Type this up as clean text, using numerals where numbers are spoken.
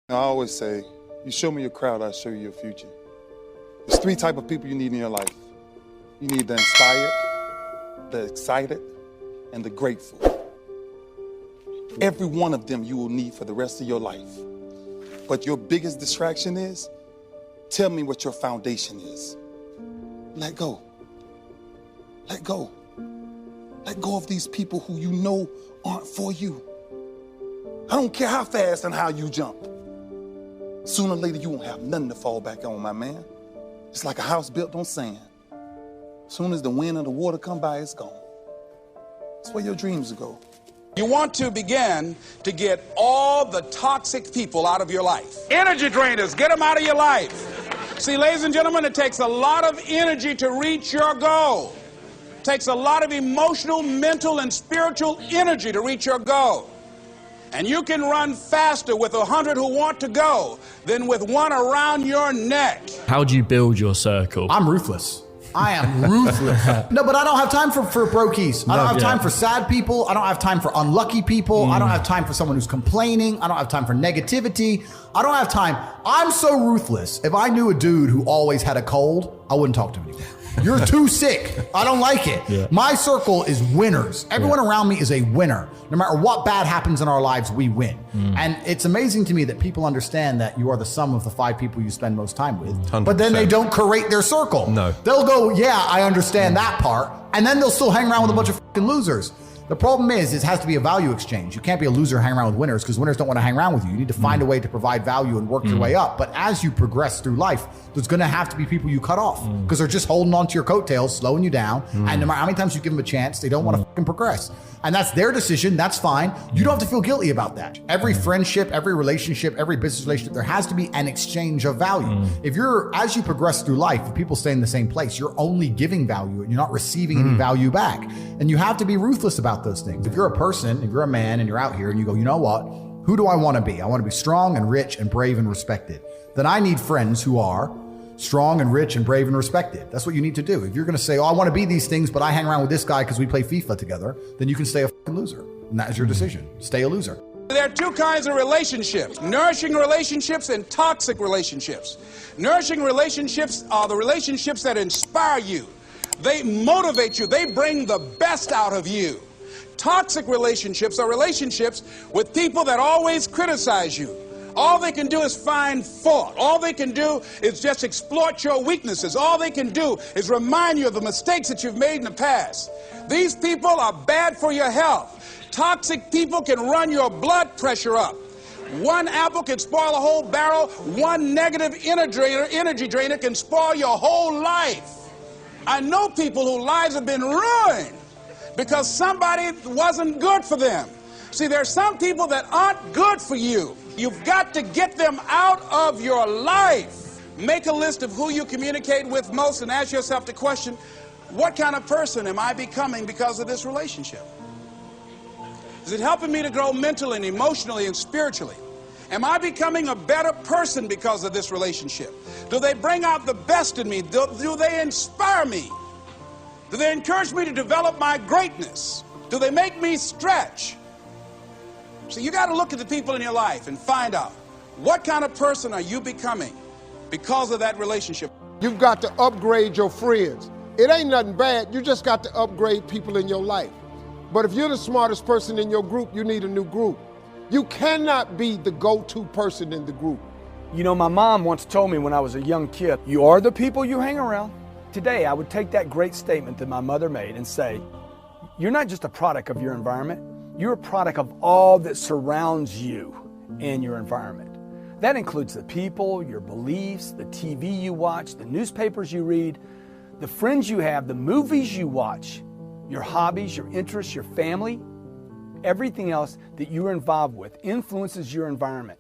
I always say, you show me your crowd, I'll show you your future. There's three types of people you need in your life. You need the inspired, the excited, and the grateful. Every one of them you will need for the rest of your life. But your biggest distraction is, tell me what your foundation is. Let go. Let go. Let go of these people who you know aren't for you. I don't care how fast and how you jump. Sooner or later, you won't have nothing to fall back on, my man. It's like a house built on sand. As soon as the wind and the water come by, it's gone. That's where your dreams go. You want to begin to get all the toxic people out of your life. Energy drainers, get them out of your life. See, ladies and gentlemen, it takes a lot of energy to reach your goal. It takes a lot of emotional, mental, and spiritual energy to reach your goal. And you can run faster with 100 who want to go than with one around your neck. How do you build your circle? I'm ruthless. I am ruthless. No, but I don't have time for brokies. I don't have time for sad people. I don't have time for unlucky people. I don't have time for someone who's complaining. I don't have time for negativity. I don't have time. I'm so ruthless. If I knew a dude who always had a cold, I wouldn't talk to him anymore. You're too sick. I don't like it. Yeah. My circle is winners. Everyone around me is a winner. No matter what bad happens in our lives, we win. And it's amazing to me that people understand that you are the sum of the 5 people you spend most time with. 100%. But then they don't curate their circle. No. They'll go, yeah, I understand that part. And then they'll still hang around with a bunch of fucking losers. The problem is, it has to be a value exchange. You can't be a loser hanging around with winners because winners don't want to hang around with you. You need to find a way to provide value and work your way up. But as you progress through life, there's going to have to be people you cut off because they're just holding on to your coattails, slowing you down. And no matter how many times you give them a chance, they don't want to fucking progress. And that's their decision. That's fine. You don't have to feel guilty about that. Every friendship, every relationship, every business relationship, there has to be an exchange of value. As you progress through life, if people stay in the same place, you're only giving value and you're not receiving any value back. And you have to be ruthless about those things. If you're a person, if you're a man and you're out here and you go, you know what? Who do I want to be? I want to be strong and rich and brave and respected. Then I need friends who are strong and rich and brave and respected. That's what you need to do. If you're going to say, oh, I want to be these things, but I hang around with this guy because we play FIFA together, then you can stay a fucking loser. And that is your decision. Stay a loser. There are 2 kinds of relationships, nourishing relationships and toxic relationships. Nourishing relationships are the relationships that inspire you. They motivate you. They bring the best out of you. Toxic relationships are relationships with people that always criticize you. All they can do is find fault. All they can do is just exploit your weaknesses. All they can do is remind you of the mistakes that you've made in the past. These people are bad for your health. Toxic people can run your blood pressure up. One apple can spoil a whole barrel. One negative energy drainer can spoil your whole life. I know people whose lives have been ruined because somebody wasn't good for them. See, there are some people that aren't good for you. You've got to get them out of your life. Make a list of who you communicate with most and ask yourself the question, what kind of person am I becoming because of this relationship? Is it helping me to grow mentally and emotionally and spiritually? Am I becoming a better person because of this relationship? Do they bring out the best in me? Do they inspire me? Do they encourage me to develop my greatness? Do they make me stretch? So you got to look at the people in your life and find out what kind of person are you becoming because of that relationship. You've got to upgrade your friends. It ain't nothing bad. You just got to upgrade people in your life. But if you're the smartest person in your group, you need a new group. You cannot be the go-to person in the group. You know, my mom once told me when I was a young kid, you are the people you hang around. Today, I would take that great statement that my mother made and say, you're not just a product of your environment, you're a product of all that surrounds you in your environment. That includes the people, your beliefs, the TV you watch, the newspapers you read, the friends you have, the movies you watch, your hobbies, your interests, your family. Everything else that you're involved with influences your environment.